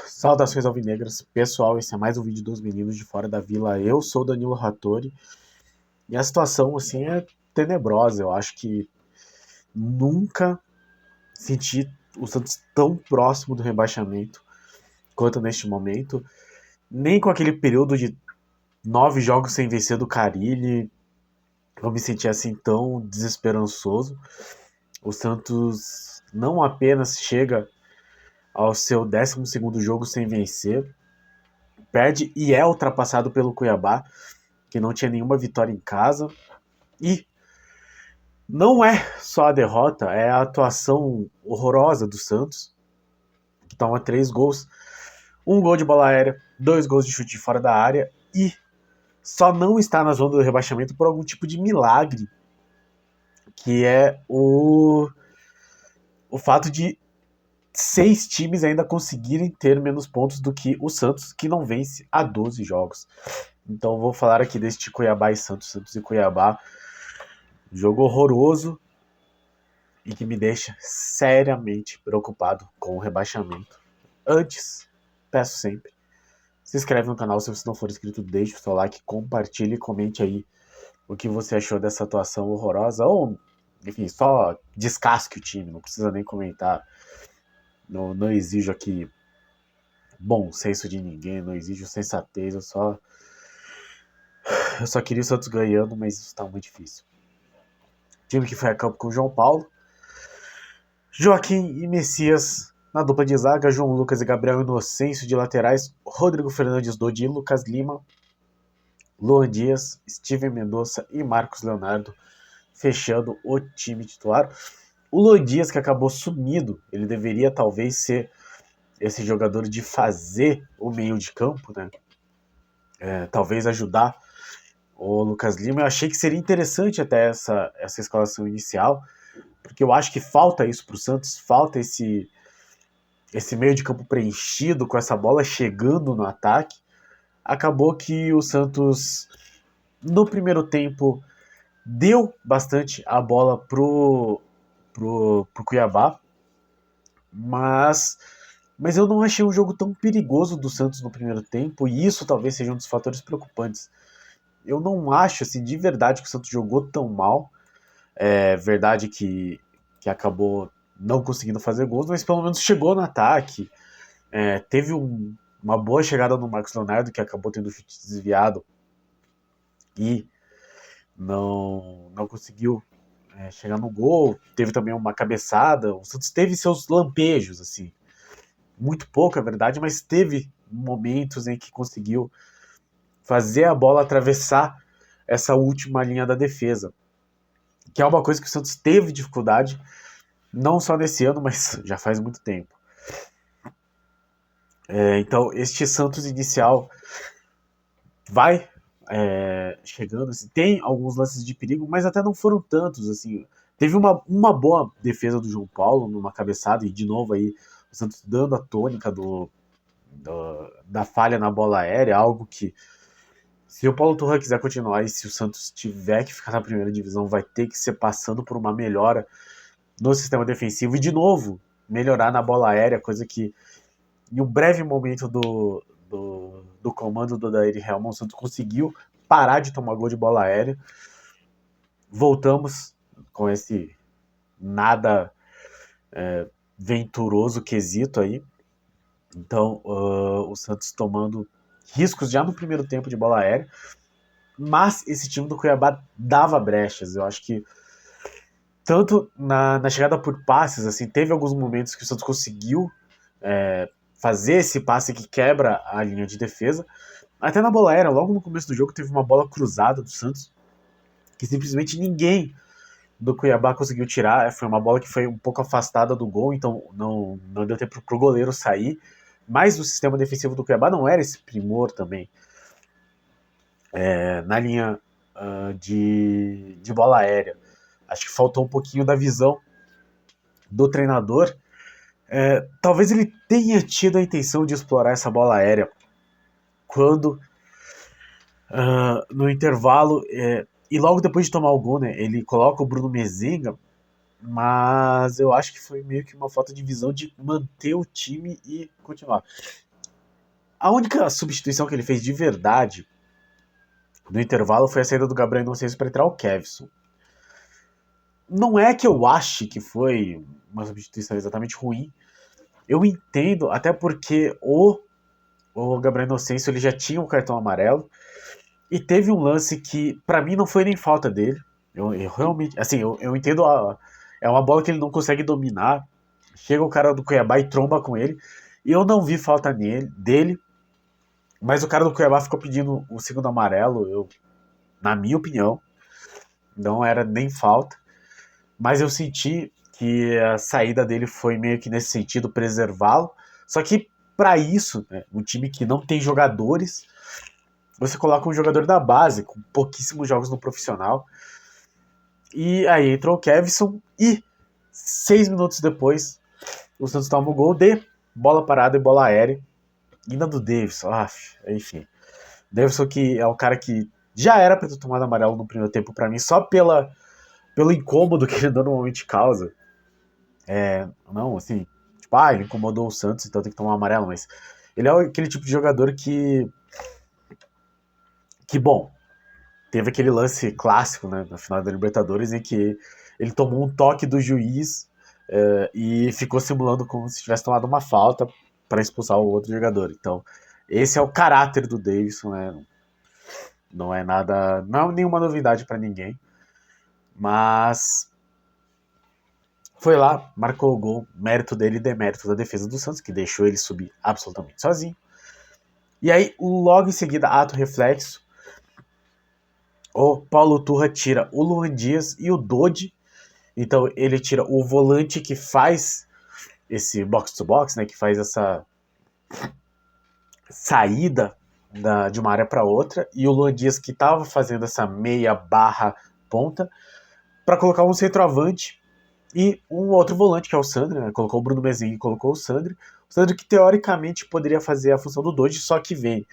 Saudações alvinegras, pessoal, esse é mais um vídeo dos meninos de fora da vila. Eu sou Danilo Rattori e a situação assim é tenebrosa. Eu acho que nunca senti o Santos tão próximo do rebaixamento quanto neste momento, nem com aquele período de 9 jogos sem vencer do Carille. Eu me senti assim tão desesperançoso. O Santos não apenas chega ao seu 12º jogo sem vencer, perde e é ultrapassado pelo Cuiabá, que não tinha nenhuma vitória em casa. E não é só a derrota, é a atuação horrorosa do Santos, que toma 3 gols, 1 gol de bola aérea, 2 gols de chute fora da área e só não está na zona do rebaixamento por algum tipo de milagre, que é o fato de 6 times ainda conseguirem ter menos pontos do que o Santos, que não vence há 12 jogos. Então vou falar aqui deste Cuiabá e Santos, Santos e Cuiabá. Jogo horroroso e que me deixa seriamente preocupado com o rebaixamento. Antes, peço sempre, se inscreve no canal se você não for inscrito, deixe o seu like, compartilhe e comente aí o que você achou dessa atuação horrorosa, ou, enfim, só descasque o time, não precisa nem comentar. Não exijo aqui bom senso de ninguém, não exijo sensatez, eu só queria o Santos ganhando, mas isso tá muito difícil. Time que foi a campo com o João Paulo, Joaquim e Messias na dupla de zaga, João Lucas e Gabriel Inocêncio de laterais, Rodrigo Fernandes Dodi, Lucas Lima, Luan Dias, Steven Mendonça e Marcos Leonardo fechando o time titular. O Luan Dias, que acabou sumido, ele deveria talvez ser esse jogador de fazer o meio de campo, né? Talvez ajudar o Lucas Lima. Eu achei que seria interessante até essa escalação inicial, porque eu acho que falta isso para o Santos, falta esse meio de campo preenchido com essa bola chegando no ataque. Acabou que o Santos, no primeiro tempo, deu bastante a bola pro Cuiabá, mas eu não achei um jogo tão perigoso do Santos no primeiro tempo, e isso talvez seja um dos fatores preocupantes. Eu não acho, assim, de verdade que o Santos jogou tão mal. É verdade que acabou não conseguindo fazer gols, mas pelo menos chegou no ataque. Teve uma boa chegada no Marcos Leonardo, que acabou tendo o chute desviado e não conseguiu chegar no gol. Teve também uma cabeçada. O Santos teve seus lampejos, assim. Muito pouco, é verdade, mas teve momentos em que conseguiu fazer a bola atravessar essa última linha da defesa, que é uma coisa que o Santos teve dificuldade, não só nesse ano, mas já faz muito tempo. Então, este Santos inicial vai chegando, assim, tem alguns lances de perigo, mas até não foram tantos, assim. Teve uma boa defesa do João Paulo, numa cabeçada, e de novo aí o Santos dando a tônica da falha na bola aérea, algo que, se o Paulo Turra quiser continuar e se o Santos tiver que ficar na primeira divisão, vai ter que ser passando por uma melhora no sistema defensivo e, de novo, melhorar na bola aérea, coisa que, em um breve momento do comando do Odair Helman, o Santos conseguiu parar de tomar gol de bola aérea. Voltamos com esse nada venturoso quesito aí. Então, o Santos tomando riscos já no primeiro tempo de bola aérea, mas esse time do Cuiabá dava brechas. Eu acho que tanto na chegada por passes, assim, teve alguns momentos que o Santos conseguiu fazer esse passe que quebra a linha de defesa. Até na bola aérea, logo no começo do jogo, teve uma bola cruzada do Santos, que simplesmente ninguém do Cuiabá conseguiu tirar. Foi uma bola que foi um pouco afastada do gol, então não deu tempo pro goleiro sair. Mas o sistema defensivo do Cuiabá não era esse primor também. Na linha de bola aérea, acho que faltou um pouquinho da visão do treinador. Talvez ele tenha tido a intenção de explorar essa bola aérea quando no intervalo, e logo depois de tomar o gol, né, ele coloca o Bruno Mezenga, mas eu acho que foi meio que uma falta de visão de manter o time e continuar. A única substituição que ele fez de verdade no intervalo foi a saída do Gabriel Inocêncio para entrar o Kevson. Não é que eu ache que foi uma substituição exatamente ruim. Eu entendo, até porque o Gabriel Inocêncio ele já tinha um cartão amarelo. E teve um lance que, pra mim, não foi nem falta dele. Eu realmente. Assim, eu entendo. É uma bola que ele não consegue dominar. Chega o cara do Cuiabá e tromba com ele. E eu não vi falta dele. Mas o cara do Cuiabá ficou pedindo o segundo amarelo. Na minha opinião, não era nem falta. Mas eu senti que a saída dele foi meio que nesse sentido, preservá-lo. Só que, pra isso, né, um time que não tem jogadores, você coloca um jogador da base, com pouquíssimos jogos no profissional. E aí entrou o Kevson e 6 minutos depois o Santos toma o gol de bola parada e bola aérea. Ainda do Davidson, enfim. Davidson que é um cara que já era pra ter tomado amarelo no primeiro tempo pra mim, só pelo incômodo que ele normalmente causa. Não, assim, tipo, ele incomodou o Santos, então tem que tomar amarelo, mas ele é aquele tipo de jogador que bom, teve aquele lance clássico, né, na final da Libertadores, em que ele tomou um toque do juiz e ficou simulando como se tivesse tomado uma falta para expulsar o outro jogador. Então, esse é o caráter do Davidson, né? Não é nada, não é nenhuma novidade para ninguém, mas foi lá, marcou o gol, mérito dele e demérito da defesa do Santos, que deixou ele subir absolutamente sozinho. E aí, logo em seguida, ato reflexo, o Paulo Turra tira o Luan Dias e o Dodi. Então ele tira o volante que faz esse box-to-box, né, que faz essa saída de uma área para outra, e o Luan Dias que estava fazendo essa meia barra ponta, para colocar um centroavante e um outro volante, que é o Sandri, né, colocou o Bruno Mezengue e colocou o Sandri que teoricamente poderia fazer a função do Dodi, só que vem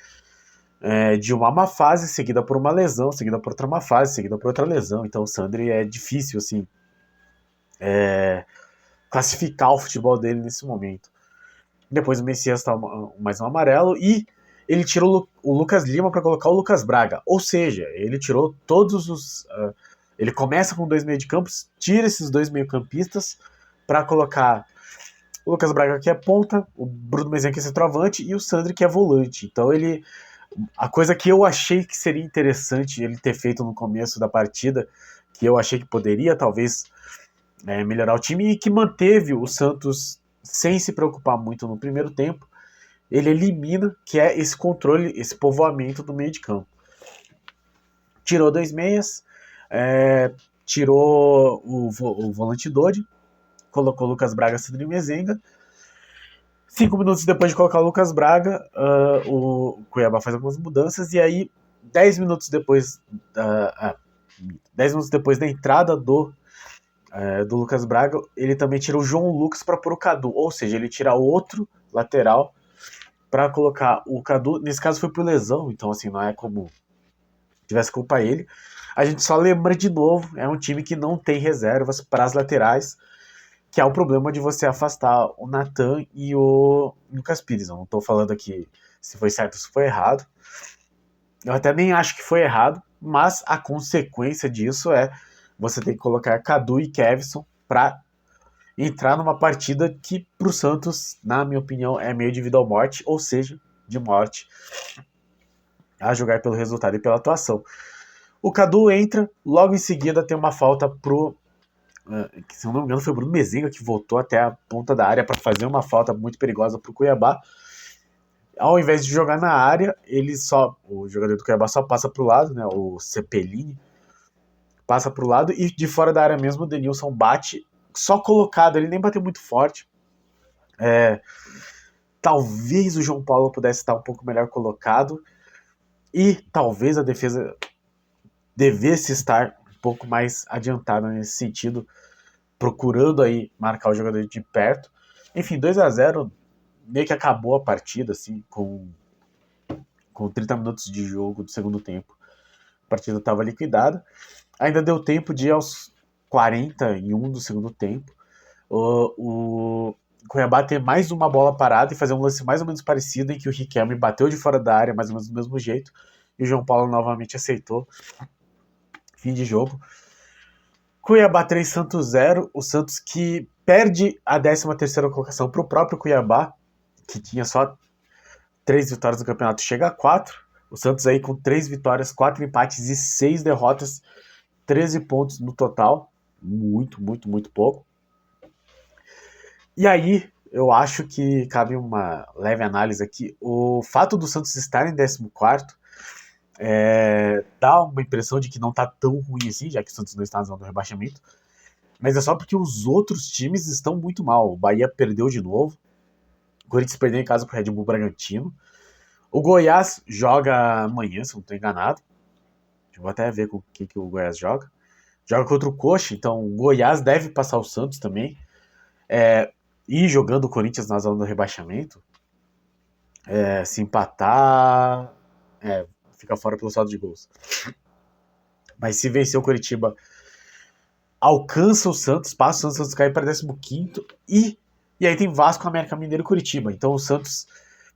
de uma má fase, seguida por uma lesão, seguida por outra má fase, seguida por outra lesão. Então o Sandri é difícil, assim, classificar o futebol dele nesse momento. Depois o Messias tá mais um amarelo e ele tirou o Lucas Lima para colocar o Lucas Braga. Ou seja, ele tirou todos os. Ele começa com 2 meio-de-campos, tira esses 2 meio-campistas para colocar o Lucas Braga, que é ponta, o Bruno Mezengue, que é centroavante, e o Sandri, que é volante. Então ele. A coisa que eu achei que seria interessante ele ter feito no começo da partida, que eu achei que poderia talvez melhorar o time e que manteve o Santos sem se preocupar muito no primeiro tempo, ele elimina, que é esse controle, esse povoamento do meio de campo. Tirou 2 meias, tirou o volante Dodi, colocou o Lucas Braga, Sandro Mezenga. 5 minutos depois de colocar o Lucas Braga, o Cuiabá faz algumas mudanças, e aí 10 minutos depois 10 minutos depois da entrada do Lucas Braga, ele também tira o João Lucas para pôr o Cadu, ou seja, ele tira outro lateral para colocar o Cadu. Nesse caso foi por lesão, então assim, não é como tivesse culpa ele. A gente só lembra de novo, é um time que não tem reservas para as laterais, que é o problema de você afastar o Natan e o Lucas Pires. Eu não estou falando aqui se foi certo ou se foi errado. Eu até nem acho que foi errado, mas a consequência disso é você tem que colocar Cadu e Kevson para entrar numa partida que pro Santos, na minha opinião, é meio de vida ou morte, ou seja, de morte, a jogar pelo resultado e pela atuação. O Cadu entra, logo em seguida tem uma falta pro, que se eu não me engano foi o Bruno Mezenga que voltou até a ponta da área para fazer uma falta muito perigosa pro Cuiabá. Ao invés de jogar na área, o jogador do Cuiabá só passa pro lado, né, o Cepelini, passa pro lado e de fora da área mesmo o Denilson bate, só colocado, ele nem bateu muito forte. Talvez o João Paulo pudesse estar um pouco melhor colocado e talvez a defesa devesse estar um pouco mais adiantada nesse sentido, procurando aí marcar o jogador de perto. Enfim, 2-0 meio que acabou a partida, assim, com 30 minutos de jogo do segundo tempo. A partida estava liquidada. Ainda deu tempo de, aos 41 do segundo tempo, o Cuiabá ter mais uma bola parada e fazer um lance mais ou menos parecido, em que o Riquelme bateu de fora da área, mais ou menos do mesmo jeito, e o João Paulo novamente aceitou. Fim de jogo. Cuiabá 3, Santos 0. O Santos que perde a 13ª colocação para o próprio Cuiabá, que tinha só 3 vitórias no campeonato, chega a 4. O Santos aí com 3 vitórias, 4 empates e 6 derrotas, 13 pontos no total. Muito, muito, muito pouco. E aí, eu acho que cabe uma leve análise aqui. O fato do Santos estar em 14º dá uma impressão de que não tá tão ruim assim, já que o Santos não está na zona do rebaixamento. Mas é só porque os outros times estão muito mal. O Bahia perdeu de novo. O Corinthians perdeu em casa pro Red Bull Bragantino. O Goiás joga amanhã, se não estou enganado. Eu vou até ver com quem que o Goiás joga. Joga contra o Coxa, então o Goiás deve passar o Santos também. E jogando o Corinthians na zona do rebaixamento. Se empatar, fica fora pelo saldo de gols. Mas se vencer o Coritiba, alcança o Santos, passa o Santos cai para 15º. E aí tem Vasco, América Mineiro e Coritiba. Então o Santos,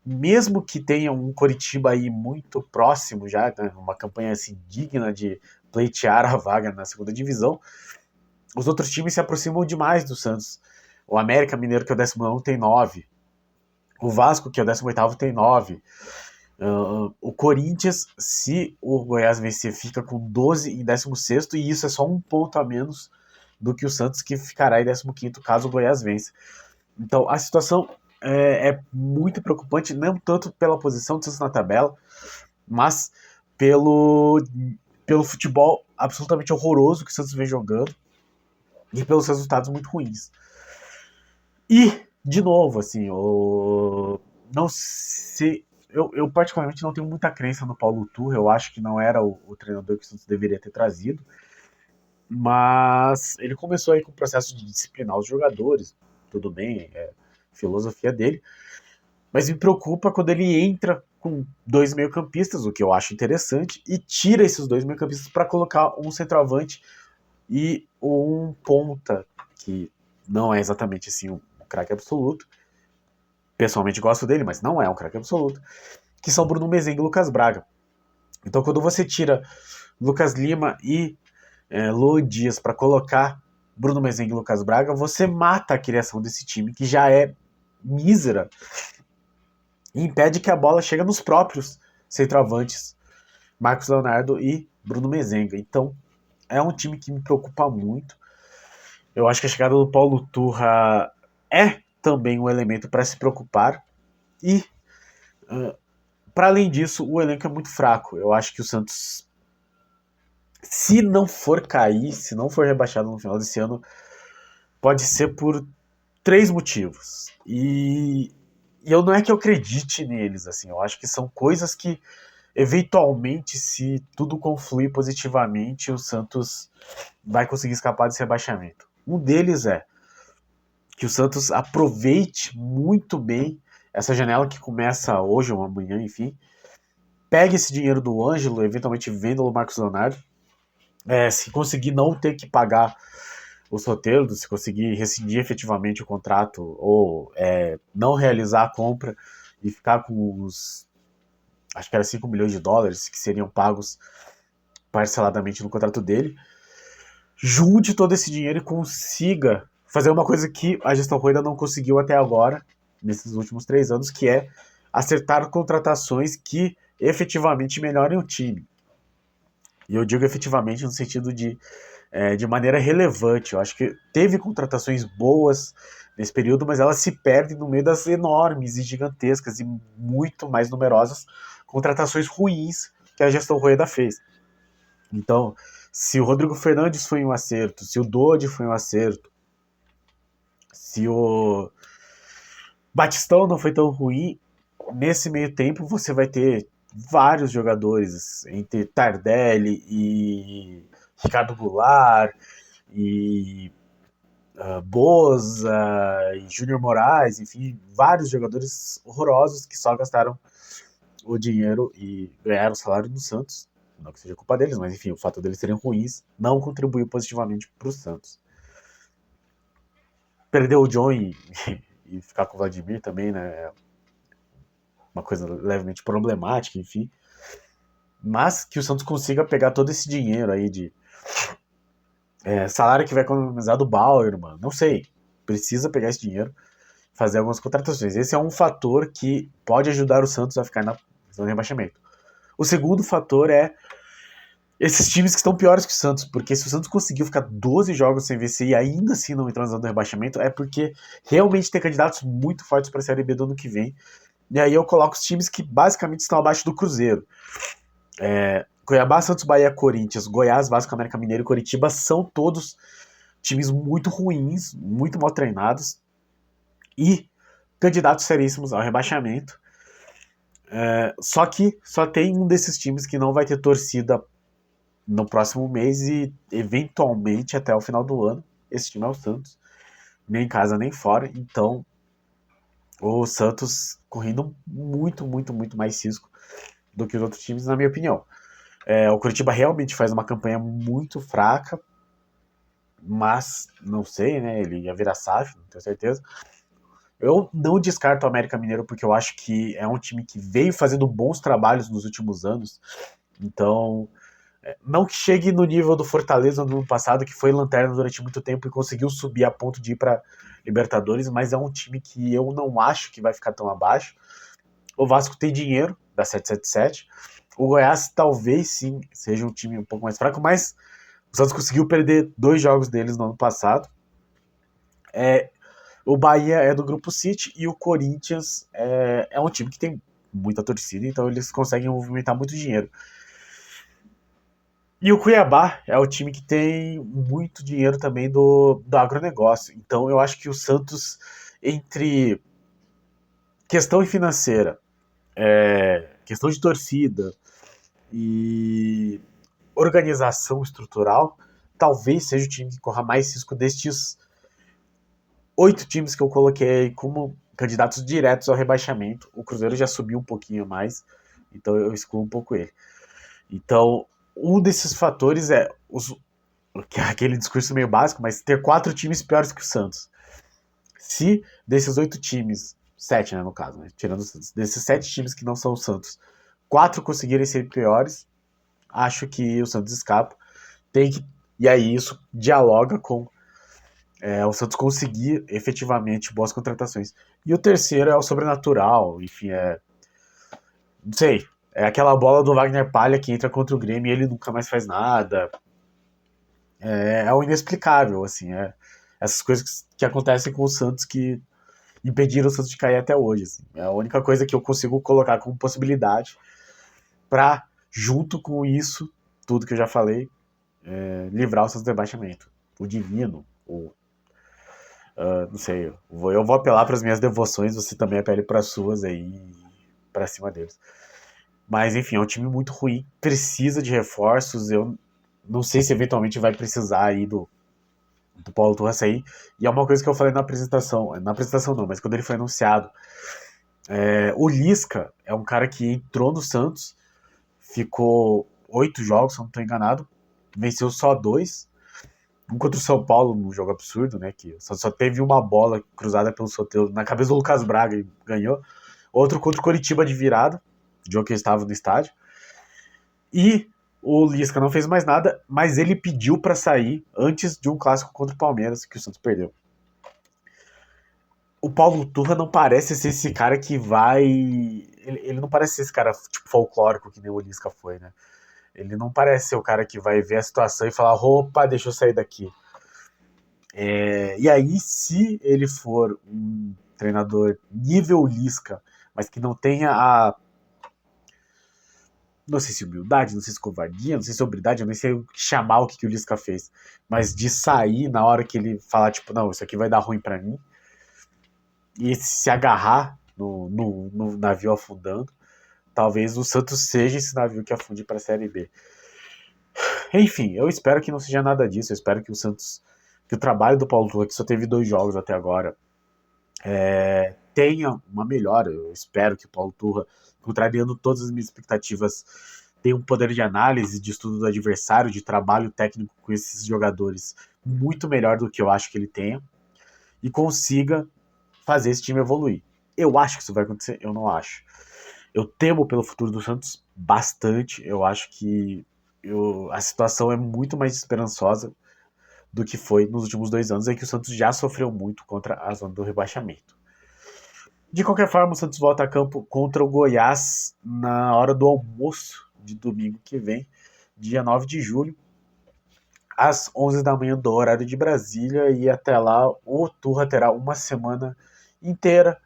mesmo que tenha um Coritiba aí muito próximo já, né, uma campanha assim digna de pleitear a vaga na segunda divisão, os outros times se aproximam demais do Santos. O América Mineiro, que é o 19º, tem 9. O Vasco, que é o 18º, tem 9. O Corinthians, se o Goiás vencer, fica com 12 em 16º, e isso é só um ponto a menos do que o Santos, que ficará em 15º caso o Goiás vença. Então a situação é muito preocupante, não tanto pela posição do Santos na tabela, mas pelo futebol absolutamente horroroso que o Santos vem jogando e pelos resultados muito ruins. E, de novo, assim, não sei. Eu particularmente não tenho muita crença no Paulo Turra. Eu acho que não era o treinador que o Santos deveria ter trazido. Mas ele começou aí com o processo de disciplinar os jogadores. Tudo bem, filosofia dele. Mas me preocupa quando ele entra com 2 meio-campistas, o que eu acho interessante, e tira esses 2 meio-campistas para colocar um centroavante e um ponta, que não é exatamente assim um craque absoluto. Pessoalmente gosto dele, mas não é um craque absoluto. Que são Bruno Mezenga e Lucas Braga. Então quando você tira Lucas Lima e Luan Dias para colocar Bruno Mezenga e Lucas Braga, você mata a criação desse time, que já é mísera, e impede que a bola chegue nos próprios centroavantes, Marcos Leonardo e Bruno Mezenga. Então é um time que me preocupa muito. Eu acho que a chegada do Paulo Turra é também um elemento para se preocupar. E, para além disso, o elenco é muito fraco. Eu acho que o Santos, se não for cair, se não for rebaixado no final desse ano, pode ser por 3 motivos. E eu não é que eu acredite neles, assim. Eu acho que são coisas que, eventualmente, se tudo confluir positivamente, o Santos vai conseguir escapar desse rebaixamento. Um deles é que o Santos aproveite muito bem essa janela que começa hoje ou amanhã, enfim. Pegue esse dinheiro do Ângelo, eventualmente venda o Marcos Leonardo. Se conseguir não ter que pagar o Soteldo, se conseguir rescindir efetivamente o contrato ou não realizar a compra e ficar com os, acho que era 5 milhões de dólares que seriam pagos parceladamente no contrato dele, junte todo esse dinheiro e consiga fazer uma coisa que a gestão Rueda não conseguiu até agora, nesses últimos 3 anos, que é acertar contratações que efetivamente melhorem o time. E eu digo efetivamente no sentido de maneira relevante. Eu acho que teve contratações boas nesse período, mas elas se perdem no meio das enormes e gigantescas e muito mais numerosas contratações ruins que a gestão Rueda fez. Então, se o Rodrigo Fernandes foi um acerto, se o Dodi foi um acerto, se o Batistão não foi tão ruim, nesse meio tempo você vai ter vários jogadores, entre Tardelli e Ricardo Goulart e Boza e Júnior Moraes, enfim, vários jogadores horrorosos que só gastaram o dinheiro e ganharam o salário no Santos. Não que seja culpa deles, mas enfim, o fato deles serem ruins não contribuiu positivamente para o Santos. Perder o John e ficar com o Vladimir também, né? É uma coisa levemente problemática, enfim. Mas que o Santos consiga pegar todo esse dinheiro aí de salário que vai economizar do Bauer, mano. Não sei. Precisa pegar esse dinheiro, fazer algumas contratações. Esse é um fator que pode ajudar o Santos a ficar na zona de rebaixamento. O segundo fator é esses times que estão piores que o Santos, porque se o Santos conseguiu ficar 12 jogos sem vencer e ainda assim não entrar na zona do rebaixamento, é porque realmente tem candidatos muito fortes para a Série B do ano que vem. E aí eu coloco os times que basicamente estão abaixo do Cruzeiro. Cuiabá, Santos, Bahia, Corinthians, Goiás, Vasco, América Mineiro e Coritiba são todos times muito ruins, muito mal treinados e candidatos seríssimos ao rebaixamento. Só que só tem um desses times que não vai ter torcida no próximo mês e eventualmente até o final do ano. Esse time é o Santos, nem em casa nem fora. Então o Santos correndo muito, muito, muito mais risco do que os outros times, na minha opinião. O Curitiba realmente faz uma campanha muito fraca, mas não sei, né? Ele ia virar SAF, não tenho certeza. Eu não descarto o América Mineiro porque eu acho que é um time que veio fazendo bons trabalhos nos últimos anos. Então, não que chegue no nível do Fortaleza no ano passado, que foi lanterna durante muito tempo e conseguiu subir a ponto de ir para Libertadores, mas é um time que eu não acho que vai ficar tão abaixo. O Vasco tem dinheiro, da 777. O Goiás talvez sim seja um time um pouco mais fraco, mas o Santos conseguiu perder 2 jogos deles no ano passado. O Bahia é do Grupo City e o Corinthians é um time que tem muita torcida, então eles conseguem movimentar muito dinheiro. E o Cuiabá é o time que tem muito dinheiro também do agronegócio. Então eu acho que o Santos, entre questão financeira, questão de torcida e organização estrutural, talvez seja o time que corra mais risco destes 8 times que eu coloquei como candidatos diretos ao rebaixamento. O Cruzeiro já subiu um pouquinho mais, então eu excluo um pouco ele. Então, um desses fatores é aquele discurso meio básico, mas ter 4 times piores que o Santos. Se desses 8 times, 7, né, no caso, né, tirando o Santos, desses 7 times que não são o Santos, 4 conseguirem ser piores, acho que o Santos escapa. E aí isso dialoga com o Santos conseguir efetivamente boas contratações. E o terceiro é o sobrenatural, enfim, não sei, é aquela bola do Wagner Palha que entra contra o Grêmio e ele nunca mais faz nada. É o inexplicável, assim, essas coisas que acontecem com o Santos que impediram o Santos de cair até hoje. Assim. É a única coisa que eu consigo colocar como possibilidade para, junto com isso, tudo que eu já falei, livrar o Santos do rebaixamento. O divino, não sei, eu vou apelar para as minhas devoções, você também apele para as suas aí, para cima deles. Mas enfim, é um time muito ruim, precisa de reforços, eu não sei se eventualmente vai precisar aí do Paulo Turra sair, e é uma coisa que eu falei na apresentação não, mas quando ele foi anunciado, o Lisca é um cara que entrou no Santos, ficou 8 jogos, se eu não estou enganado, venceu só 2, um contra o São Paulo, num jogo absurdo, né? Que só teve uma bola cruzada pelo Soteldo na cabeça do Lucas Braga e ganhou. Outro contra o Coritiba de virada, jogo que eu estava no estádio. E o Lisca não fez mais nada, mas ele pediu para sair antes de um clássico contra o Palmeiras, que o Santos perdeu. O Paulo Turra não parece ser esse cara que vai. Ele não parece ser esse cara tipo folclórico que nem o Lisca foi, né? Ele não parece ser o cara que vai ver a situação e falar: opa, deixa eu sair daqui. E aí, se ele for um treinador nível Lisca, mas que não tenha não sei se humildade, não sei se covardia, não sei se hombridade, eu nem sei chamar o que o Lisca fez, mas de sair na hora que ele falar, tipo, não, isso aqui vai dar ruim pra mim, e se agarrar no navio afundando, talvez o Santos seja esse navio que afunde pra Série B. Enfim, eu espero que não seja nada disso, eu espero que o Santos, que o trabalho do Paulo Turra, que só teve 2 jogos até agora, tenha uma melhora. Eu espero que o Paulo Turra, contrariando todas as minhas expectativas, tem um poder de análise, de estudo do adversário, de trabalho técnico com esses jogadores muito melhor do que eu acho que ele tenha, e consiga fazer esse time evoluir. Eu acho que isso vai acontecer? Eu não acho. Eu temo pelo futuro do Santos bastante. Eu acho que a situação é muito mais esperançosa do que foi nos últimos 2 anos, em que o Santos já sofreu muito contra a zona do rebaixamento. De qualquer forma, o Santos volta a campo contra o Goiás na hora do almoço de domingo que vem, dia 9 de julho, às 11 da manhã do horário de Brasília, e até lá o Turra terá uma semana inteira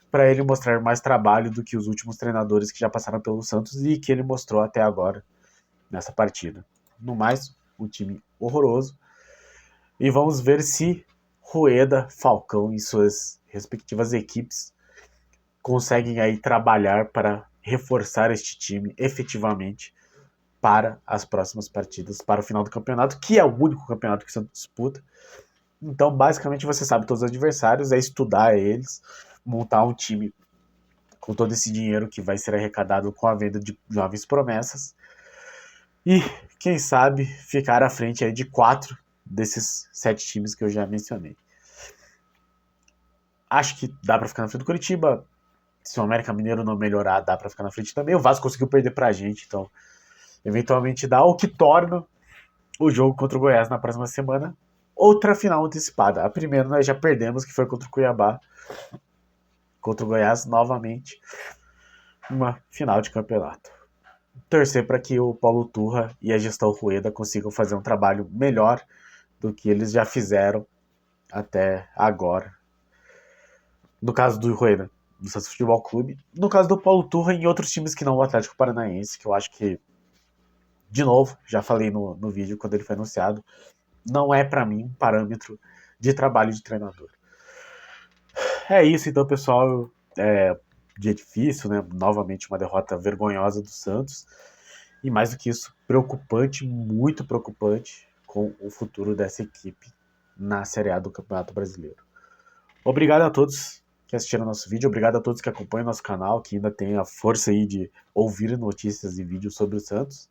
para ele mostrar mais trabalho do que os últimos treinadores que já passaram pelo Santos e que ele mostrou até agora nessa partida. No mais, um time horroroso. E vamos ver se Rueda, Falcão e suas respectivas equipes conseguem aí trabalhar para reforçar este time efetivamente para as próximas partidas, para o final do campeonato, que é o único campeonato que o Santos disputa. Então, basicamente, você sabe todos os adversários, é estudar eles, montar um time com todo esse dinheiro que vai ser arrecadado com a venda de jovens promessas e, quem sabe, ficar à frente aí de 4 desses 7 times que eu já mencionei. Acho que dá para ficar na frente do Curitiba. Se o América Mineiro não melhorar, dá para ficar na frente também. O Vasco conseguiu perder pra gente, então eventualmente dá, o que torna o jogo contra o Goiás na próxima semana outra final antecipada. A primeira nós já perdemos, que foi contra o Cuiabá. Contra o Goiás, novamente, uma final de campeonato. Torcer para que o Paulo Turra e a gestão Rueda consigam fazer um trabalho melhor do que eles já fizeram até agora. No caso do Rueda, do Santos Futebol Clube. No caso do Paulo Turra, em outros times que não o Atlético Paranaense, que eu acho que, de novo, já falei no vídeo quando ele foi anunciado, não é para mim um parâmetro de trabalho de treinador. É isso então, pessoal. Dia difícil, né? Novamente uma derrota vergonhosa do Santos. E mais do que isso, preocupante, muito preocupante com o futuro dessa equipe na Série A do Campeonato Brasileiro. Obrigado a todos que assistiram nosso vídeo, obrigado a todos que acompanham nosso canal, que ainda tem a força aí de ouvir notícias e vídeos sobre o Santos.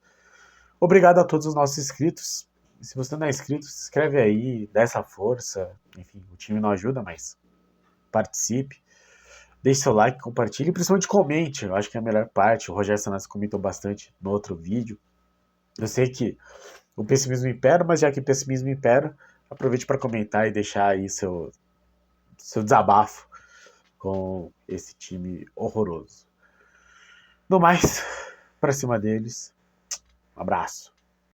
Obrigado a todos os nossos inscritos. E se você não é inscrito, se inscreve aí, dá essa força. Enfim, o time não ajuda, mas participe. Deixe seu like, compartilhe e principalmente comente. Eu acho que é a melhor parte. O Rogério Sanassi comentou bastante no outro vídeo. Eu sei que o pessimismo impera, mas já que o pessimismo impera, aproveite para comentar e deixar aí seu desabafo com esse time horroroso. No mais, para cima deles, um abraço.